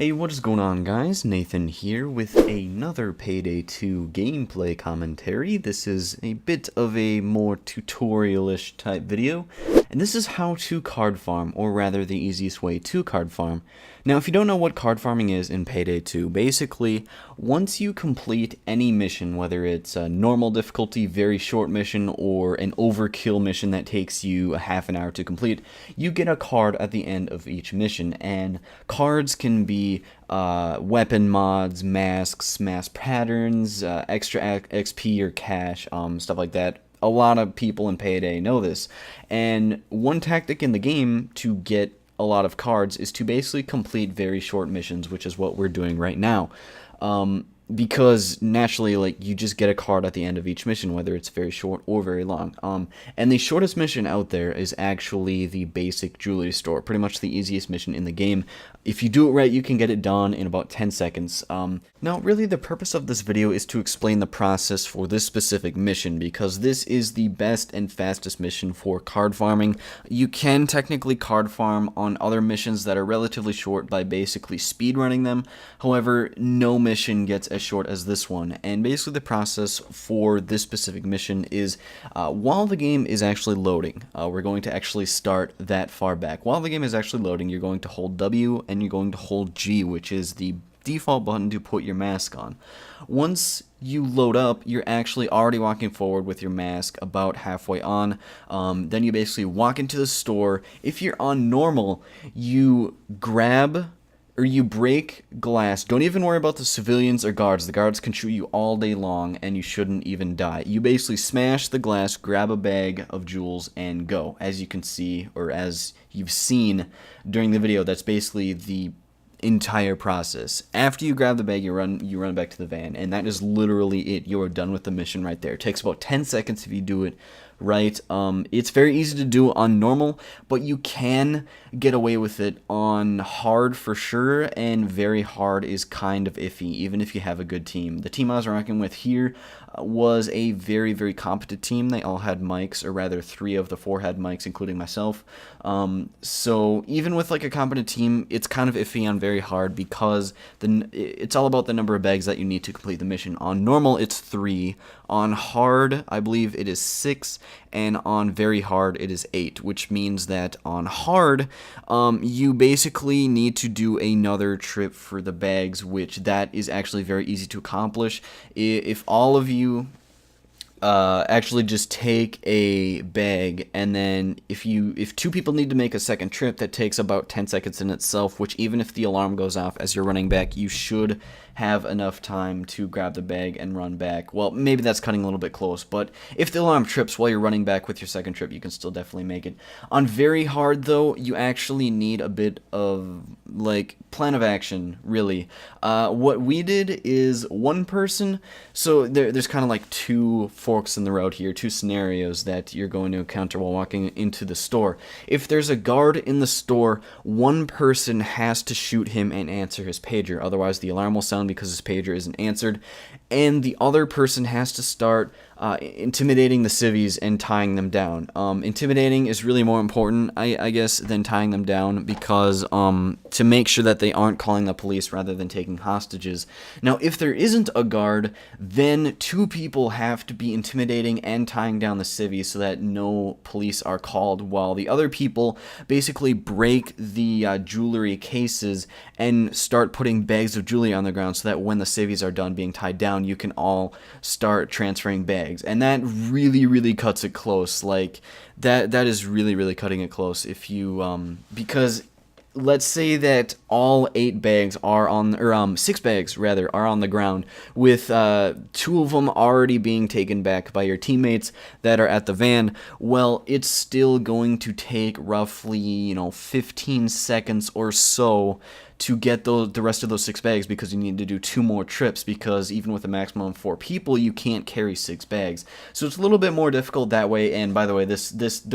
Hey, what is going on, guys? Nathan here with another Payday 2 gameplay commentary. This is a bit of a more tutorial-ish type video, and this is how to card farm, or rather the easiest way to card farm. Now, if you don't know what card farming is in Payday 2, basically, once you complete any mission, whether it's a normal difficulty, very short mission, or an overkill mission that takes you a half an hour to complete, you get a card at the end of each mission, and cards can be weapon mods, masks, mask patterns, extra XP or cash, stuff like that. A lot of people in Payday know this, and one tactic in the game to get a lot of cards is to basically complete very short missions, which is what we're doing right now. Because naturally, like, you just get a card at the end of each mission, whether it's very short or very long. And the shortest mission out there is actually the basic jewelry store, pretty much the easiest mission in the game. If you do it right, you can get it done in about 10 seconds. Now, really, the purpose of this video is to explain the process for this specific mission, because this is the best and fastest mission for card farming. You can technically card farm on other missions that are relatively short by basically speedrunning them. However, no mission gets as short as this one, and basically the process for this specific mission is while the game is actually loading, we're going to actually start that far back. While the game is actually loading, you're going to hold W and you're going to hold G, which is the default button to put your mask on. Once you load up, you're actually already walking forward with your mask about halfway on. Then you basically walk into the store. If you're on normal, you grab or you break glass. Don't even worry about the civilians or guards. The guards can shoot you all day long and you shouldn't even die. You basically smash the glass, grab a bag of jewels, and go. As you can see, or as you've seen during the video, that's basically the entire process. After you grab the bag, you run back to the van, and that is literally it. You are done with the mission right there. It takes about 10 seconds if you do it right. It's very easy to do on normal, but you can get away with it on hard for sure, and very hard is kind of iffy, even if you have a good team. The team I was rocking with here was a very, very competent team. They all had mics, or rather 3 of the 4 had mics, including myself. So even with like a competent team, it's kind of iffy on very hard, because it's all about the number of bags that you need to complete the mission. On normal, it's 3. On hard, I believe it is 6, and on very hard, it is 8, which means that on hard, you basically need to do another trip for the bags, which that is actually very easy to accomplish. If all of you actually just take a bag, and then if 2 people need to make a second trip, that takes about 10 seconds in itself, which even if the alarm goes off as you're running back, you should have enough time to grab the bag and run back. Well, maybe that's cutting a little bit close, but if the alarm trips while you're running back with your second trip, you can still definitely make it. On very hard, though, you actually need a bit of, like, plan of action, really. What we did is one person, so there's kind of like 2 forks in the road here, 2 scenarios that you're going to encounter while walking into the store. If there's a guard in the store, one person has to shoot him and answer his pager, otherwise the alarm will sound because his pager isn't answered, and the other person has to start intimidating the civvies and tying them down. Intimidating is really more important, I guess, than tying them down, because to make sure that they aren't calling the police rather than taking hostages. Now, if there isn't a guard, then 2 people have to be intimidating and tying down the civvies so that no police are called, while the other people basically break the jewelry cases and start putting bags of jewelry on the ground, so that when the civvies are done being tied down, you can all start transferring bags. And that really, really cuts it close. Like, that is really, really cutting it close. If you because let's say that all 8 bags are on, or 6 bags rather, are on the ground, with 2 of them already being taken back by your teammates that are at the van. Well, it's still going to take roughly 15 seconds or so to get the rest of those 6 bags, because you need to do 2 more trips, because even with a maximum of 4 people, you can't carry 6 bags. So it's a little bit more difficult that way. And by the way, the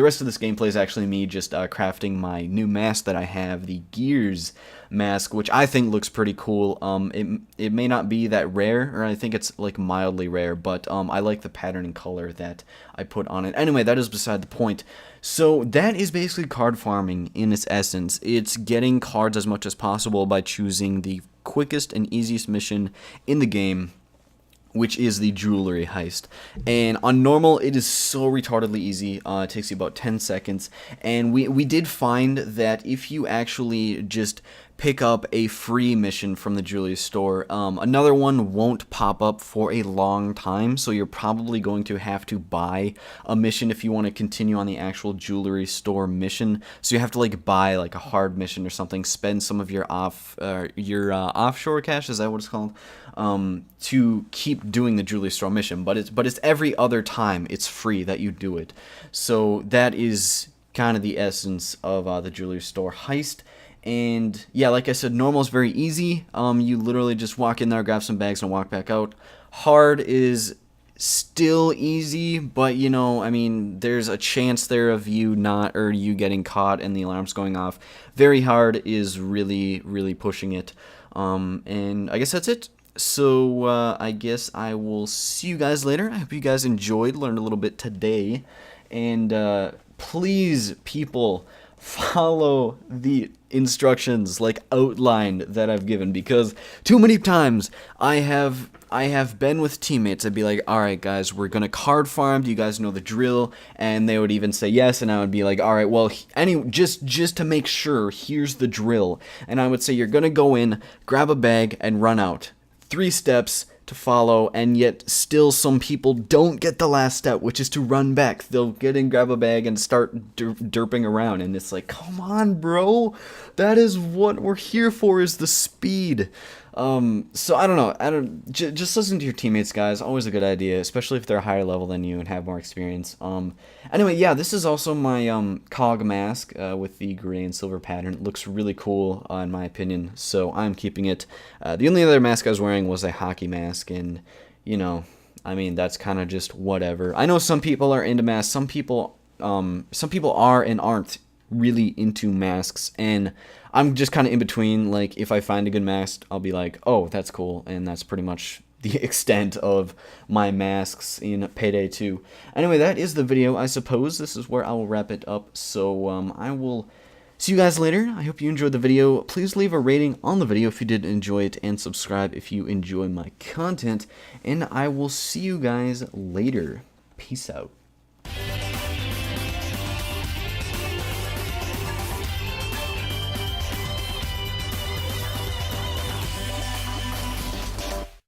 rest of this gameplay is actually me just crafting my new mask that I have, the Gears mask, which I think looks pretty cool. It may not be that rare, or I think it's like mildly rare, but I like the pattern and color that I put on it. Anyway, that is beside the point. So that is basically card farming in its essence. It's getting cards as much as possible by choosing the quickest and easiest mission in the game, which is the jewelry heist. And on normal, it is so retardedly easy. It takes you about 10 seconds. And we did find that if you actually just pick up a free mission from the jewelry store, another one won't pop up for a long time, so you're probably going to have to buy a mission if you want to continue on the actual jewelry store mission. So you have to like buy like a hard mission or something, spend some of your offshore cash, is that what it's called, to keep doing the jewelry store mission. But it's every other time it's free that you do it. So that is kind of the essence of the jewelry store heist. And yeah, like I said, normal is very easy. You literally just walk in there, grab some bags, and walk back out. Hard is still easy, but you know, I mean, there's a chance there of you getting caught and the alarms going off. Very hard is really, really pushing it. And I guess that's it. So I guess I will see you guys later. I hope you guys enjoyed, learned a little bit today, and please, people, follow the instructions like outlined that I've given, because too many times I have been with teammates. I'd be like, all right guys, we're gonna card farm, do you guys know the drill? And they would even say yes, and I would be like, all right, well, just to make sure, here's the drill. And I would say, you're gonna go in, grab a bag, and run out. 3 steps to follow, and yet still some people don't get the last step, which is to run back. They'll get in, grab a bag, and start derping around, and it's like, come on, bro, that is what we're here for, is the speed. So I don't know, just listen to your teammates, guys. Always a good idea, especially if they're higher level than you and have more experience. Anyway, yeah, this is also my cog mask with the gray and silver pattern. It looks really cool in my opinion, so I'm keeping it. The only other mask I was wearing was a hockey mask, and you know, I mean, that's kind of just whatever. I know some people are into masks. Some people are and aren't really into masks, and I'm just kind of in between. Like, if I find a good mask, I'll be like, oh, that's cool, and that's pretty much the extent of my masks in Payday 2. Anyway, that is the video. I suppose this is where I will wrap it up, so I will see you guys later. I hope you enjoyed the video. Please leave a rating on the video if you did enjoy it, and subscribe if you enjoy my content, and I will see you guys later. Peace out.